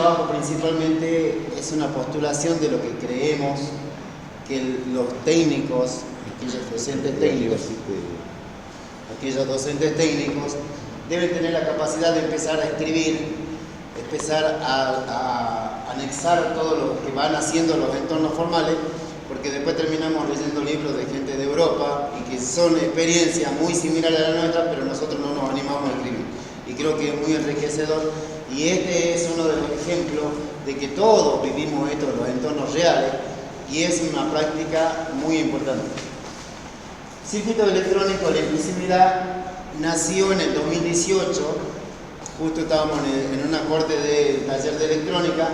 trabajo principalmente es una postulación de lo que creemos que los técnicos, aquellos docentes técnicos, deben tener la capacidad de empezar a escribir, empezar a anexar todo lo que van haciendo los entornos formales, porque después terminamos leyendo libros de gente de Europa y que son experiencias muy similares a la nuestra, pero nosotros no nos animamos a escribir. Y creo que es muy enriquecedor, y este es uno de los ejemplos de que todos vivimos esto en los entornos reales, y es una práctica muy importante. Circuito electrónico de la invisibilidad nació en el 2018, justo estábamos en una corte de taller de electrónica,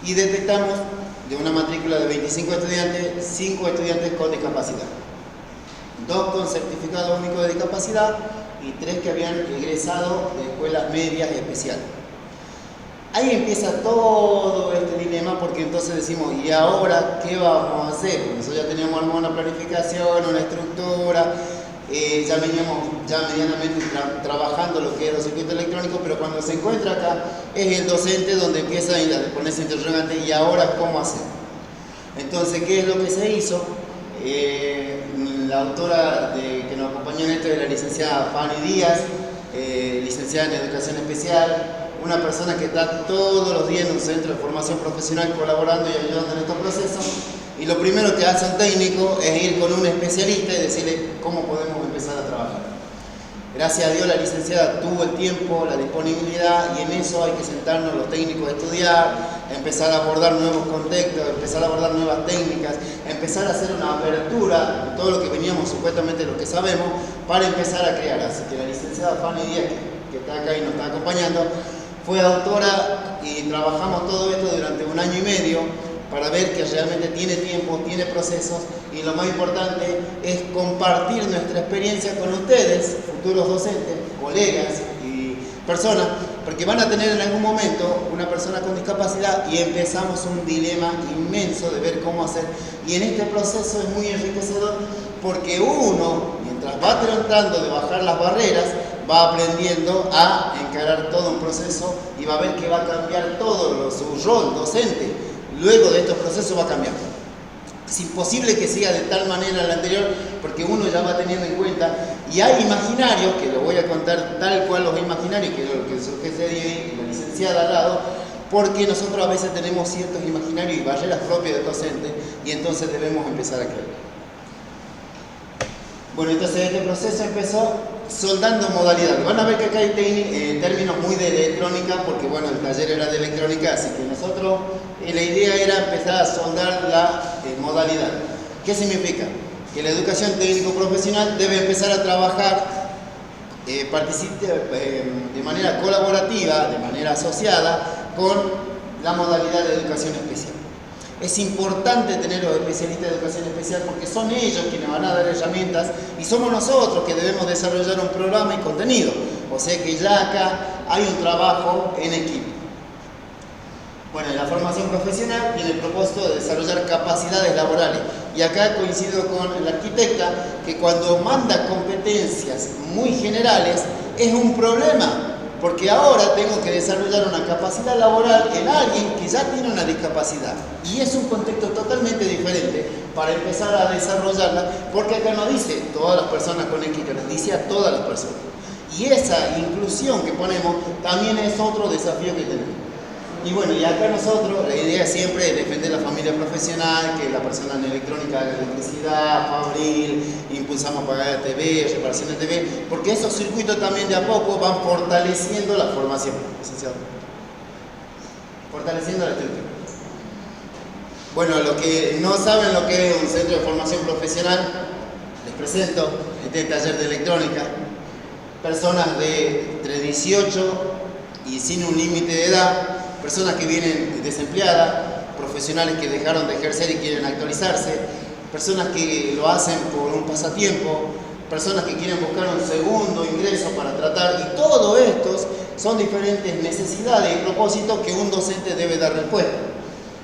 y detectamos de una matrícula de 25 estudiantes, 5 estudiantes con discapacidad, 2 con certificado único de discapacidad y 3 que habían egresado de escuelas medias y especiales. Ahí empieza todo este dilema, porque entonces decimos, ¿y ahora qué vamos a hacer? Nosotros ya teníamos armado una planificación, una estructura, ya veníamos medianamente trabajando lo que era el circuito electrónico, pero cuando se encuentra acá es el docente donde empieza a ponerse interrogante, ¿y ahora cómo hacer? Entonces, ¿qué es lo que se hizo? La autora que nos acompañó en esto es la licenciada Fanny Díaz, licenciada en Educación Especial, una persona que está todos los días en un centro de formación profesional colaborando y ayudando en estos procesos. Y lo primero que hace un técnico es ir con un especialista y decirle cómo podemos empezar a trabajar. Gracias a Dios la licenciada tuvo el tiempo, la disponibilidad, y en eso hay que sentarnos los técnicos a estudiar, empezar a abordar nuevos contextos, empezar a abordar nuevas técnicas, empezar a hacer una apertura de todo lo que veníamos supuestamente lo que sabemos para empezar a crear. Así que la licenciada Fanny Díaz, que está acá y nos está acompañando, fue autora y trabajamos todo esto durante 1 año y medio para ver que realmente tiene tiempo, tiene procesos, y lo más importante es compartir nuestra experiencia con ustedes, futuros docentes, colegas y personas, porque van a tener en algún momento una persona con discapacidad y empezamos un dilema inmenso de ver cómo hacer. Y en este proceso es muy enriquecedor porque uno, mientras va tratando de bajar las barreras, va aprendiendo a encarar todo un proceso y va a ver que va a cambiar todo su rol docente. Luego de estos procesos va a cambiar. Es imposible que siga de tal manera el anterior porque uno ya va teniendo en cuenta, y hay imaginarios, que lo voy a contar tal cual los imaginarios, que es lo que sugiere la licenciada al lado, porque nosotros a veces tenemos ciertos imaginarios y barreras propias del docente, y entonces debemos empezar a creer. Bueno, entonces este proceso empezó soldando modalidades. Van a ver que acá hay términos muy de electrónica, porque bueno, el taller era de electrónica, así que nosotros, la idea era empezar a soldar la modalidad. ¿Qué significa? Que la educación técnico-profesional debe empezar a trabajar, de manera colaborativa, de manera asociada con la modalidad de educación especial. Es importante tener los especialistas de educación especial porque son ellos quienes van a dar herramientas y somos nosotros que debemos desarrollar un programa y contenido. O sea que ya acá hay un trabajo en equipo. Bueno, la formación profesional tiene el propósito de desarrollar capacidades laborales. Y acá coincido con la arquitecta que cuando manda competencias muy generales es un problema. Porque ahora tengo que desarrollar una capacidad laboral en alguien que ya tiene una discapacidad. Y es un contexto totalmente diferente para empezar a desarrollarla, porque acá no dice todas las personas con equidad, dice a todas las personas. Y esa inclusión que ponemos también es otro desafío que tenemos. Y bueno, y acá nosotros, la idea siempre es defender la familia profesional, que la persona en electrónica haga electricidad, fabril, impulsamos pagar TV, reparación de TV, porque esos circuitos también de a poco van fortaleciendo la formación, licenciado. Fortaleciendo la estructura. Bueno, los que no saben lo que es un centro de formación profesional, les presento este taller de electrónica. Personas de entre 18 y sin un límite de edad, personas que vienen desempleadas, profesionales que dejaron de ejercer y quieren actualizarse, personas que lo hacen por un pasatiempo, personas que quieren buscar un segundo ingreso para tratar, y todos estos son diferentes necesidades y propósitos que un docente debe dar respuesta.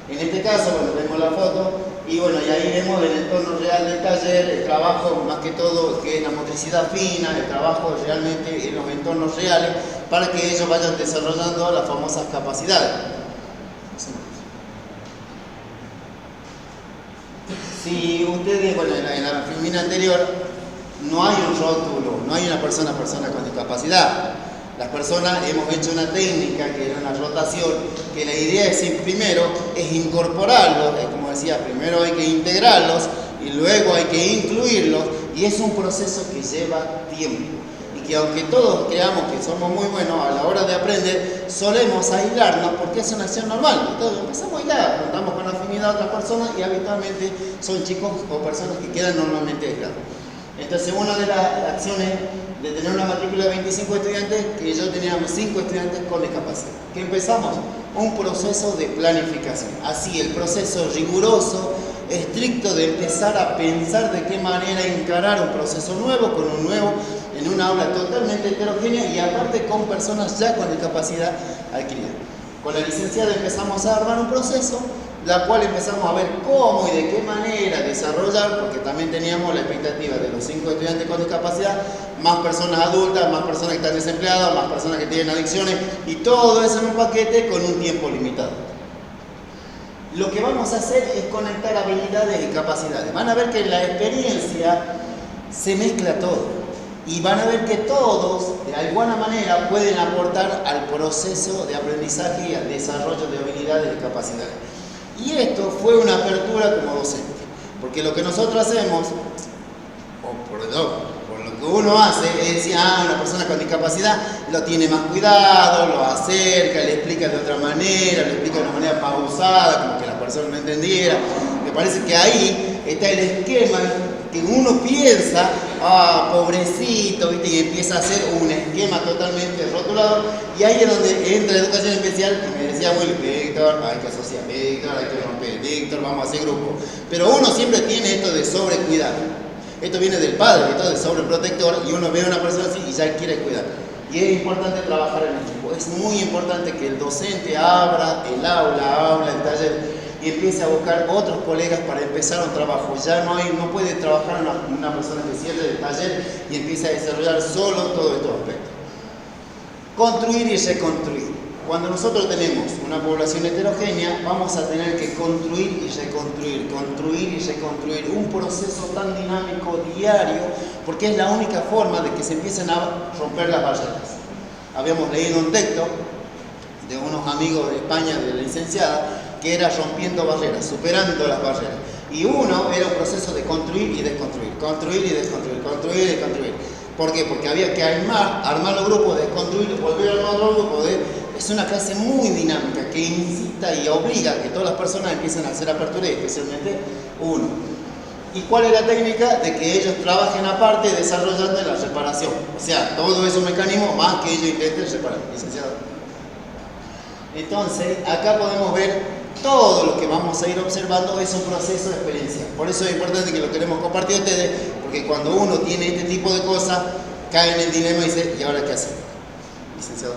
En este caso, bueno, vemos la foto y bueno, y ahí vemos el entorno real del taller, el trabajo más que todo que es la motricidad fina, el trabajo realmente en los entornos reales para que ellos vayan desarrollando las famosas capacidades. Si ustedes, bueno, en la filmina anterior, no hay un rótulo, no hay una persona con discapacidad. Las personas hemos hecho una técnica que era una rotación, que la idea es primero es incorporarlos, como decía, primero hay que integrarlos y luego hay que incluirlos, y es un proceso que lleva tiempo. Y que aunque todos creamos que somos muy buenos a la hora de aprender, solemos aislarnos porque es una acción normal. Entonces empezamos a aislar, contamos con afinidad a otras personas y habitualmente son chicos o personas que quedan normalmente aislados. Entonces una de las acciones de tener una matrícula de 25 estudiantes, que yo tenía 5 estudiantes con discapacidad. ¿Qué empezamos? Un proceso de planificación. Así, el proceso riguroso, estricto de empezar a pensar de qué manera encarar un proceso nuevo, con un nuevo, en una aula totalmente heterogénea y aparte con personas ya con discapacidad adquirida. Con la licenciada empezamos a armar un proceso, la cual empezamos a ver cómo y de qué manera desarrollar, porque también teníamos la expectativa de los 5 estudiantes con discapacidad, más personas adultas, más personas que están desempleadas, más personas que tienen adicciones, y todo eso en un paquete con un tiempo limitado. Lo que vamos a hacer es conectar habilidades y capacidades. Van a ver que en la experiencia se mezcla todo. Y van a ver que todos, de alguna manera, pueden aportar al proceso de aprendizaje y al desarrollo de habilidades y capacidades. Y esto fue una apertura como docente. Porque lo que nosotros hacemos, o por lo que uno hace, es decir, una persona con discapacidad lo tiene más cuidado, lo acerca, le explica de otra manera, le explica de una manera pausada, como que la persona no entendiera. Me parece que ahí está el esquema que uno piensa, pobrecito, ¿viste? Y empieza a hacer un esquema totalmente rotulador, y ahí es donde entra la educación especial, y me decía Will, Víctor, hay que asociar, Víctor, hay que romper, Víctor, vamos a hacer grupo. Pero uno siempre tiene esto de sobrecuidar. Esto viene del padre, esto de sobreprotector, y uno ve a una persona así y ya quiere cuidar. Y es importante trabajar en equipo. Es muy importante que el docente abra el aula, el taller, y empiece a buscar otros colegas para empezar un trabajo. Ya no puede trabajar una persona que cierre el taller y empiece a desarrollar solo todos estos aspectos. Construir y reconstruir. Cuando nosotros tenemos una población heterogénea, vamos a tener que construir y reconstruir un proceso tan dinámico diario, porque es la única forma de que se empiecen a romper las barreras. Habíamos leído un texto de unos amigos de España, de la licenciada, que era rompiendo barreras, superando las barreras. Y uno era un proceso de construir y desconstruir, construir y desconstruir, construir y desconstruir. ¿Por qué? Porque había que armar los grupos, desconstruir, volver a armar los grupos. Es una clase muy dinámica que incita y obliga a que todas las personas empiecen a hacer apertura, y especialmente uno. ¿Y cuál es la técnica? De que ellos trabajen aparte desarrollando la reparación. O sea, todo esos mecanismos más que ellos intenten reparar. Licenciado. Entonces, acá podemos ver todo lo que vamos a ir observando es un proceso de experiencia. Por eso es importante que lo queremos compartir a ustedes, porque cuando uno tiene este tipo de cosas, cae en el dilema y dice, ¿y ahora qué hacer? Licenciado.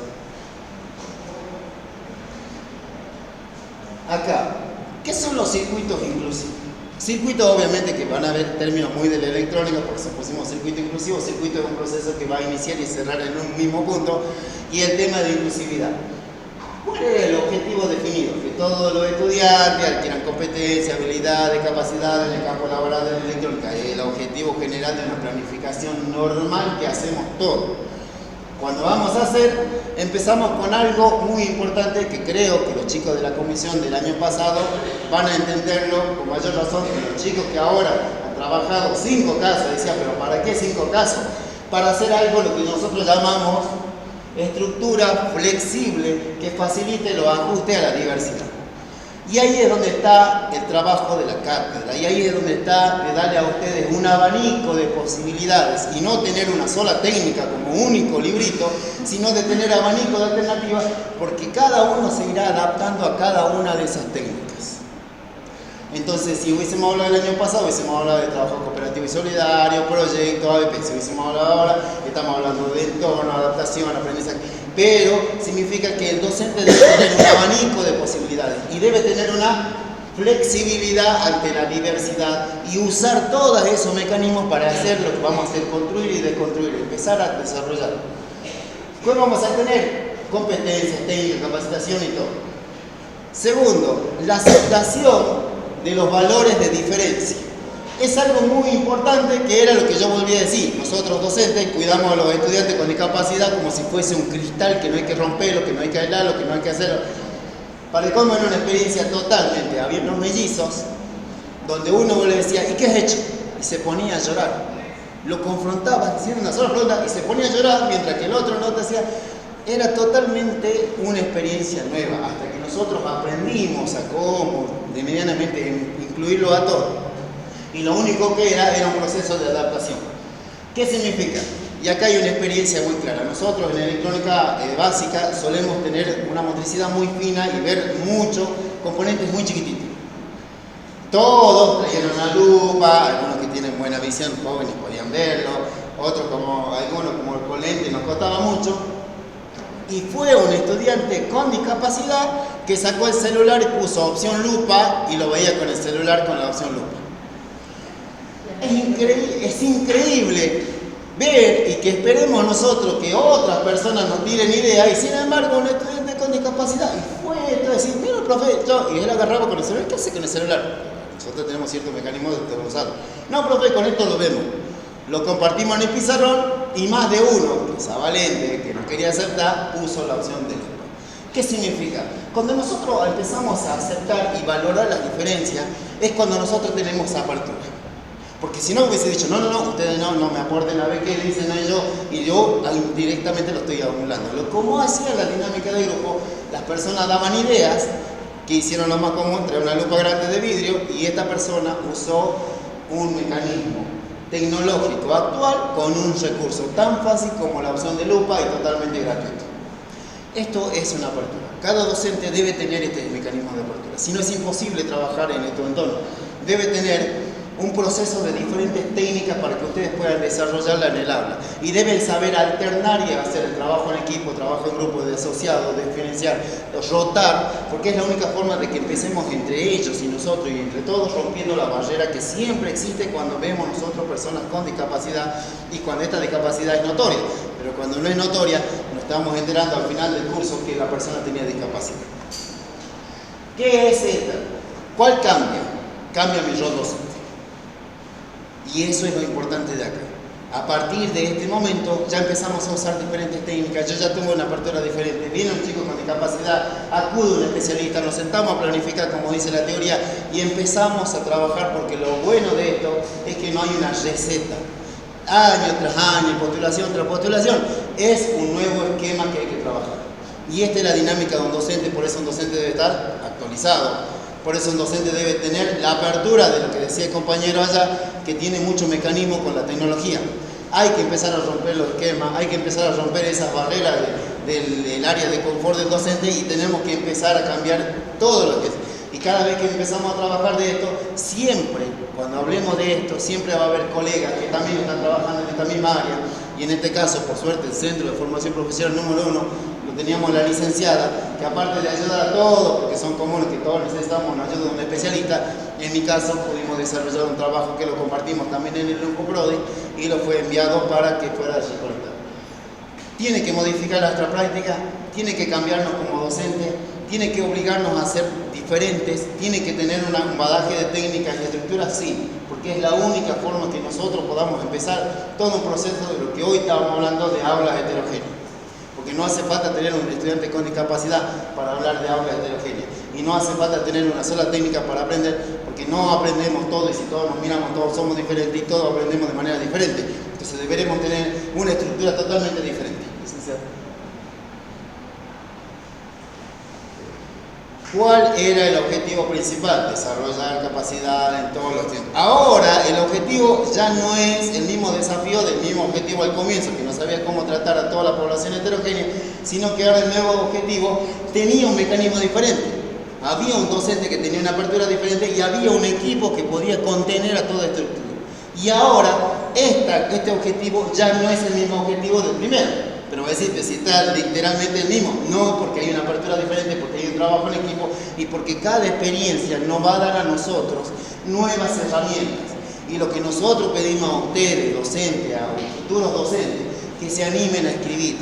Acá, ¿qué son los circuitos inclusivos? Circuitos, obviamente, que van a ver términos muy de la electrónica, por eso pusimos circuito inclusivo. Circuito es un proceso que va a iniciar y cerrar en un mismo punto. Y el tema de inclusividad. ¿Cuál es el objetivo definido? Que todos los estudiantes adquieran competencias, habilidades, capacidades en el campo laboral de la electrónica. Es el objetivo general de una planificación normal que hacemos todos. Cuando vamos a hacer, empezamos con algo muy importante que creo que los chicos de la comisión del año pasado van a entenderlo con mayor razón que los chicos que ahora han trabajado 5 casos. Decía, ¿pero para qué 5 casos? Para hacer algo lo que nosotros llamamos estructura flexible que facilite los ajustes a la diversidad. Y ahí es donde está el trabajo de la cátedra, y ahí es donde está de darle a ustedes un abanico de posibilidades y no tener una sola técnica como único librito, sino de tener abanico de alternativas, porque cada uno se irá adaptando a cada una de esas técnicas. Entonces, si hubiésemos hablado el año pasado, hubiésemos hablado de trabajo cooperativo y solidario, proyectos, ABP. Si hubiésemos hablado ahora, estamos hablando de entorno, adaptación, aprendizaje. Pero significa que el docente debe tener un abanico de posibilidades y debe tener una flexibilidad ante la diversidad y usar todos esos mecanismos para hacer lo que vamos a hacer, construir y desconstruir, empezar a desarrollar. ¿Qué vamos a tener? Competencias, técnicas, capacitación y todo. Segundo, la aceptación de los valores de diferencia. Es algo muy importante, que era lo que yo volví a decir. Nosotros docentes cuidamos a los estudiantes con discapacidad como si fuese un cristal que no hay que romperlo, que no hay que aislarlo, que no hay que hacerlo. Para el colmo era una experiencia totalmente, había unos mellizos donde uno le decía, ¿y qué has hecho? Y se ponía a llorar. Lo confrontaba, hacía una sola pregunta y se ponía a llorar, mientras que el otro no te hacía. Era totalmente una experiencia nueva, hasta que nosotros aprendimos a cómo de medianamente incluirlo a todo. Y lo único que era un proceso de adaptación. ¿Qué significa? Y acá hay una experiencia muy clara. Nosotros en electrónica básica solemos tener una motricidad muy fina y ver muchos componentes muy chiquititos. Todos traían una lupa, algunos que tienen buena visión, jóvenes podían verlo, otros algunos como con lente nos costaba mucho. Y fue un estudiante con discapacidad que sacó el celular y puso opción lupa y lo veía con el celular con la opción lupa. Es increíble ver y que esperemos nosotros que otras personas nos tiren idea, y sin embargo un estudiante con discapacidad, y fue esto, decir, mira profe, y él agarraba con el celular. ¿Qué hace con el celular? Nosotros tenemos cierto mecanismo de usarlo. No profe, con esto lo vemos. Lo compartimos en el pizarrón y más de uno, que es valente, que no quería aceptar, puso la opción de lupa. ¿Qué significa? Cuando nosotros empezamos a aceptar y valorar las diferencias, es cuando nosotros tenemos apertura. Porque si no hubiese dicho, no, ustedes no me aporten a ver qué dicen ellos, y yo directamente lo estoy anulando. Como hacía la dinámica de grupo, las personas daban ideas, que hicieron lo más común, traer una lupa grande de vidrio, y esta persona usó un mecanismo tecnológico actual con un recurso tan fácil como la opción de lupa y totalmente gratuito. Esto es una apertura. Cada docente debe tener este mecanismo de apertura. Si no, es imposible trabajar en este entorno. Debe tener un proceso de diferentes técnicas para que ustedes puedan desarrollarla en el aula. Y deben saber alternar y hacer el trabajo en equipo, trabajo en grupo, de asociado, de diferenciar, rotar, porque es la única forma de que empecemos entre ellos y nosotros y entre todos, rompiendo la barrera que siempre existe cuando vemos nosotros personas con discapacidad y cuando esta discapacidad es notoria. Pero cuando no es notoria, nos estamos enterando al final del curso que la persona tenía discapacidad. ¿Qué es esta? ¿Cuál cambia? Cambia mi rol docente. Y eso es lo importante de acá. A partir de este momento ya empezamos a usar diferentes técnicas. Yo ya tengo una apertura diferente. Viene un chico con discapacidad, acude un especialista, nos sentamos a planificar como dice la teoría y empezamos a trabajar, porque lo bueno de esto es que no hay una receta. Año tras año, postulación tras postulación, es un nuevo esquema que hay que trabajar. Y esta es la dinámica de un docente, por eso un docente debe estar actualizado. Por eso un docente debe tener la apertura de lo que decía el compañero allá, que tiene mucho mecanismo con la tecnología. Hay que empezar a romper los esquemas, hay que empezar a romper esas barreras del área de confort del docente, y tenemos que empezar a cambiar todo lo que es. Y cada vez que empezamos a trabajar de esto, siempre, cuando hablemos de esto, siempre va a haber colegas que también están trabajando en esta misma área. Y en este caso, por suerte, el Centro de Formación Profesional número 1, teníamos la licenciada, que aparte de ayudar a todos, porque son comunes que todos necesitamos la ayuda de un especialista, en mi caso pudimos desarrollar un trabajo que lo compartimos también en el Grupo Prodi y lo fue enviado para que fuera recolectado. Tiene que modificar nuestra práctica, tiene que cambiarnos como docentes, tiene que obligarnos a ser diferentes, tiene que tener un bagaje de técnicas y estructuras, sí, porque es la única forma que nosotros podamos empezar todo un proceso de lo que hoy estábamos hablando de aulas heterogéneas. Porque no hace falta tener un estudiante con discapacidad para hablar de aulas heterogéneas. Y no hace falta tener una sola técnica para aprender, porque no aprendemos todo, y si todos nos miramos, todos somos diferentes y todos aprendemos de manera diferente. Entonces deberemos tener una estructura totalmente diferente. Licenciado. ¿Cuál era el objetivo principal? Desarrollar capacidad en todos los tiempos. Ahora el objetivo ya no es el mismo desafío del mismo objetivo al comienzo, que no sabía cómo tratar a toda la población heterogénea, sino que ahora el nuevo objetivo tenía un mecanismo diferente. Había un docente que tenía una apertura diferente y había un equipo que podía contener a toda estructura. Y ahora este objetivo ya no es el mismo objetivo del primero. Pero voy a decirte, si está literalmente el mismo, no, porque hay una apertura diferente, porque hay un trabajo en equipo y porque cada experiencia nos va a dar a nosotros nuevas herramientas. Y lo que nosotros pedimos a ustedes, docentes, a futuros docentes, que se animen a escribir,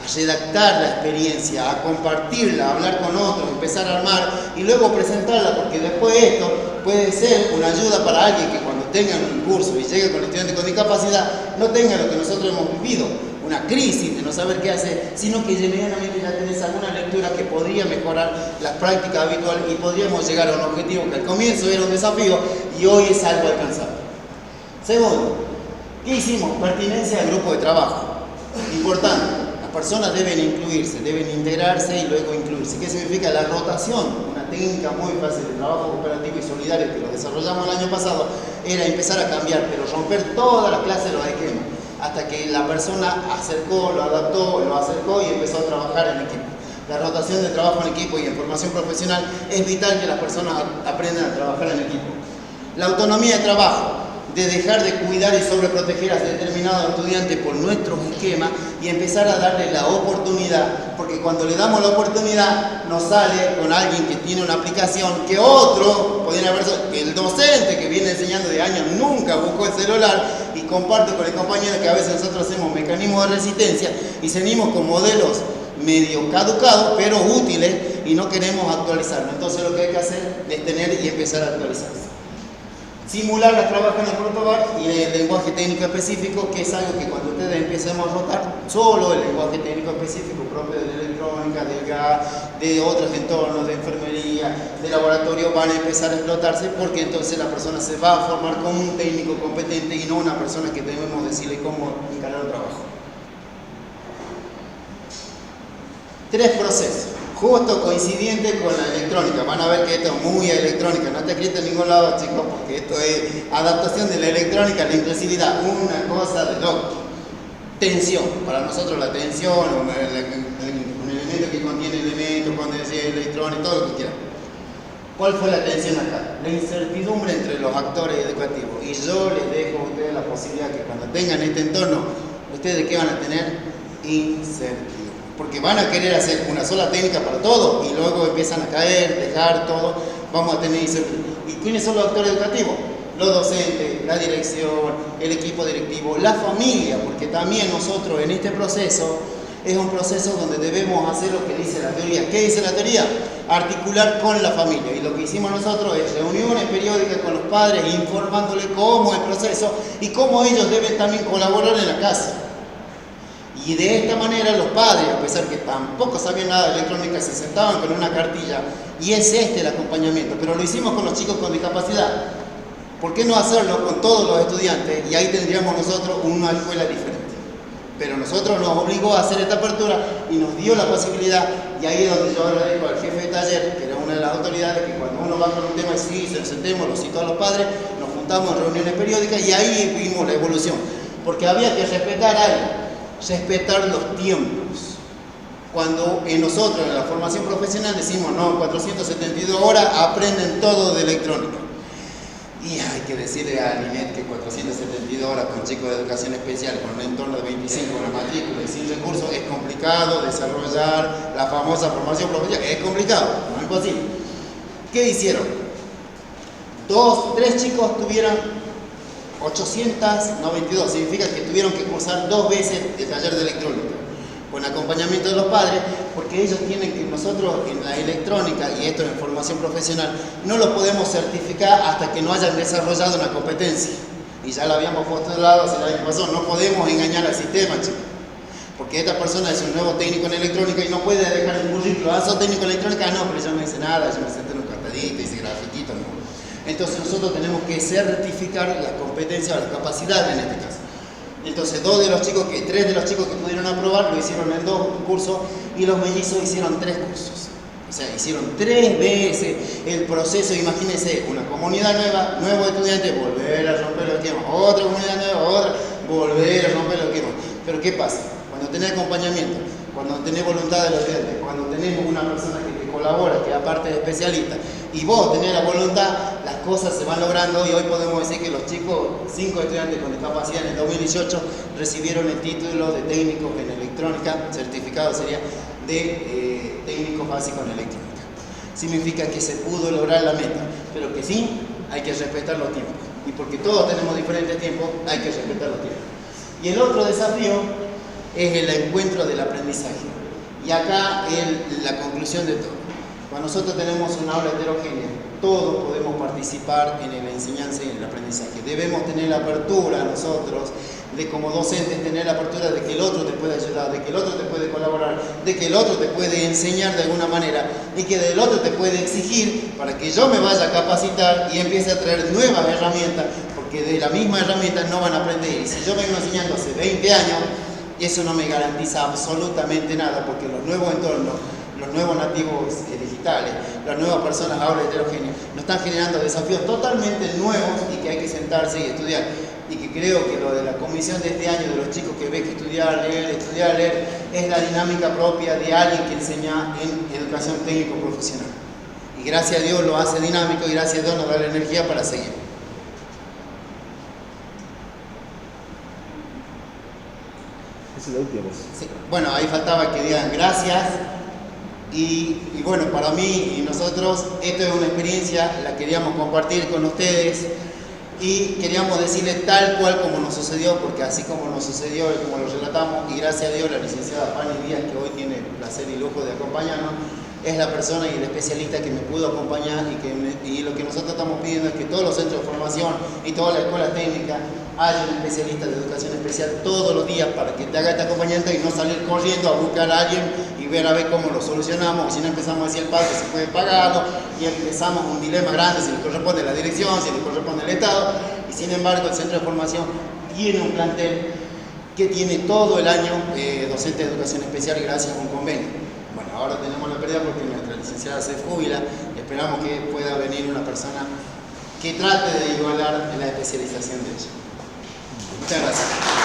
a redactar la experiencia, a compartirla, a hablar con otros, empezar a armar y luego presentarla, porque después esto puede ser una ayuda para alguien que cuando tengan un curso y llegue con estudiantes con discapacidad, no tengan lo que nosotros hemos vivido, una crisis de no saber qué hacer, sino que medianamente ya tenés alguna lectura que podría mejorar las prácticas habituales y podríamos llegar a un objetivo que al comienzo era un desafío y hoy es algo alcanzable. Segundo, ¿qué hicimos? Pertinencia al grupo de trabajo. Importante. Las personas deben incluirse, deben integrarse y luego incluirse. ¿Qué significa? La rotación, una técnica muy fácil de trabajo cooperativo y solidario que lo desarrollamos el año pasado, era empezar a cambiar, pero romper todas las clases de los esquemas, hasta que la persona acercó, lo adaptó, lo acercó y empezó a trabajar en equipo. La rotación de trabajo en equipo y en formación profesional es vital que las personas aprendan a trabajar en equipo. La autonomía de trabajo, de dejar de cuidar y sobreproteger a determinados estudiantes por nuestros esquemas y empezar a darle la oportunidad, porque cuando le damos la oportunidad nos sale con alguien que tiene una aplicación que otro, podrían haber, el docente que viene enseñando de años nunca buscó el celular y comparto con el compañero que a veces nosotros hacemos mecanismos de resistencia y seguimos con modelos medio caducados pero útiles y no queremos actualizarlo. Entonces lo que hay que hacer es tener y empezar a actualizarse. Simular las trabas en el protobar y el lenguaje técnico específico, que es algo que cuando ustedes empecemos a rotar, solo el lenguaje técnico específico propio de la electrónica, del gas, de otros entornos, de enfermería, de laboratorio, van a empezar a explotarse porque entonces la persona se va a formar como un técnico competente y no una persona que debemos decirle cómo encarar el trabajo. 3 procesos. Justo coincidente con la electrónica. Van a ver que esto es muy electrónica. No está escrito en ningún lado, chicos, porque esto es adaptación de la electrónica a la inclusividad. Una cosa de loco. Tensión. Para nosotros la tensión, un elemento que contiene elementos, cuando decía electrónica, todo lo que quieran. ¿Cuál fue la tensión acá? La incertidumbre entre los actores educativos. Y yo les dejo a ustedes la posibilidad que cuando tengan este entorno, ¿ustedes qué van a tener? Incertidumbre. Porque van a querer hacer una sola técnica para todo y luego empiezan a caer, dejar todo, vamos a tener incertidumbre. ¿Y quiénes son los actores educativos? Los docentes, la dirección, el equipo directivo, la familia, porque también nosotros en este proceso es un proceso donde debemos hacer lo que dice la teoría. ¿Qué dice la teoría? Articular con la familia. Y lo que hicimos nosotros es reuniones periódicas con los padres, informándoles cómo es el proceso y cómo ellos deben también colaborar en la casa. Y de esta manera los padres, a pesar que tampoco sabían nada de electrónica, se sentaban con una cartilla y es el acompañamiento. Pero lo hicimos con los chicos con discapacidad. ¿Por qué no hacerlo con todos los estudiantes? Y ahí tendríamos nosotros una escuela diferente. Pero nosotros nos obligó a hacer esta apertura y nos dio la posibilidad, y ahí es donde yo agradezco al jefe de taller, que era una de las autoridades, que cuando uno va con un tema y sí, se sentemos, lo cito a los padres, nos juntamos en reuniones periódicas y ahí vimos la evolución. Porque había que respetar algo. Respetar los tiempos. Cuando nosotros en la formación profesional decimos, no, 472 horas aprenden todo de electrónica. Y hay que decirle a Linet que 472 horas con chicos de educación especial, con un entorno de 25, una matrícula y sin recursos, es complicado desarrollar la famosa formación profesional. Es complicado, no es imposible. ¿Qué hicieron? 3 chicos tuvieron 892, significa que tuvieron que cursar 2 veces el taller de electrónica, con acompañamiento de los padres, porque ellos tienen que, nosotros en la electrónica, y esto en formación profesional, no lo podemos certificar hasta que no hayan desarrollado una competencia. Y ya lo habíamos postulado hace el año pasado, no podemos engañar al sistema, chicos. Porque esta persona es un nuevo técnico en electrónica y no puede dejar el currículo. ¿Sos técnico en electrónica? No, pero yo no hice nada, yo me senté en un cartadito, hice grafiquito, no. Entonces nosotros tenemos que certificar la competencia o la capacidad en este caso. Entonces 3 de los chicos que pudieron aprobar lo hicieron en 2 cursos y los mellizos hicieron 3 cursos. O sea, hicieron 3 veces el proceso. Imagínense, una comunidad nueva, nuevos estudiantes, volver a romper los esquemas, otra comunidad nueva, otra, volver a romper los esquemas. Pero ¿qué pasa? Cuando tenés acompañamiento, cuando tenés voluntad de los estudiantes, cuando tenemos una persona que te colabora, que aparte de especialista, y vos tenés la voluntad, las cosas se van logrando y hoy podemos decir que los chicos, 5 estudiantes con discapacidad en el 2018 recibieron el título de técnicos en electrónica, certificado sería de técnicos básicos en electrónica. Significa que se pudo lograr la meta, pero que sí hay que respetar los tiempos. Y porque todos tenemos diferentes tiempos, hay que respetar los tiempos. Y el otro desafío es el encuentro del aprendizaje. Y acá la conclusión de todo. Cuando nosotros tenemos una aula heterogénea, todos podemos participar en la enseñanza y en el aprendizaje. Debemos tener la apertura nosotros, de como docentes, tener la apertura de que el otro te puede ayudar, de que el otro te puede colaborar, de que el otro te puede enseñar de alguna manera y que del otro te puede exigir para que yo me vaya a capacitar y empiece a traer nuevas herramientas, porque de la misma herramienta no van a aprender. Y si yo vengo enseñando hace 20 años, eso no me garantiza absolutamente nada, porque los nuevos entornos, los nuevos nativos digitales, las nuevas personas ahora heterogéneas, nos están generando desafíos totalmente nuevos y que hay que sentarse y estudiar. Y que creo que lo de la comisión de este año, de los chicos que ven que estudiar, leer, es la dinámica propia de alguien que enseña en educación técnico profesional. Y gracias a Dios lo hace dinámico y gracias a Dios nos da la energía para seguir. Esa es la última vez. Sí. Bueno, ahí faltaba que digan gracias. Y bueno, para mí y nosotros, esto es una experiencia, la queríamos compartir con ustedes y queríamos decirles tal cual como nos sucedió, porque así como nos sucedió y como lo relatamos, y gracias a Dios la licenciada Fanny Díaz, que hoy tiene el placer y lujo de acompañarnos, es la persona y el especialista que me pudo acompañar y lo que nosotros estamos pidiendo es que todos los centros de formación y todas las escuelas técnicas haya un especialista de educación especial todos los días para que te haga este acompañamiento y no salir corriendo a buscar a alguien y ver a ver cómo lo solucionamos, o si no empezamos a decir el padre si puede pagarlo y empezamos un dilema grande si le corresponde la dirección, si le corresponde el Estado, y sin embargo el centro de formación tiene un plantel que tiene todo el año docente de educación especial gracias a un convenio. Bueno, ahora tenemos la pérdida porque nuestra licenciada se jubila, esperamos que pueda venir una persona que trate de igualar la especialización de ella. Muchas gracias.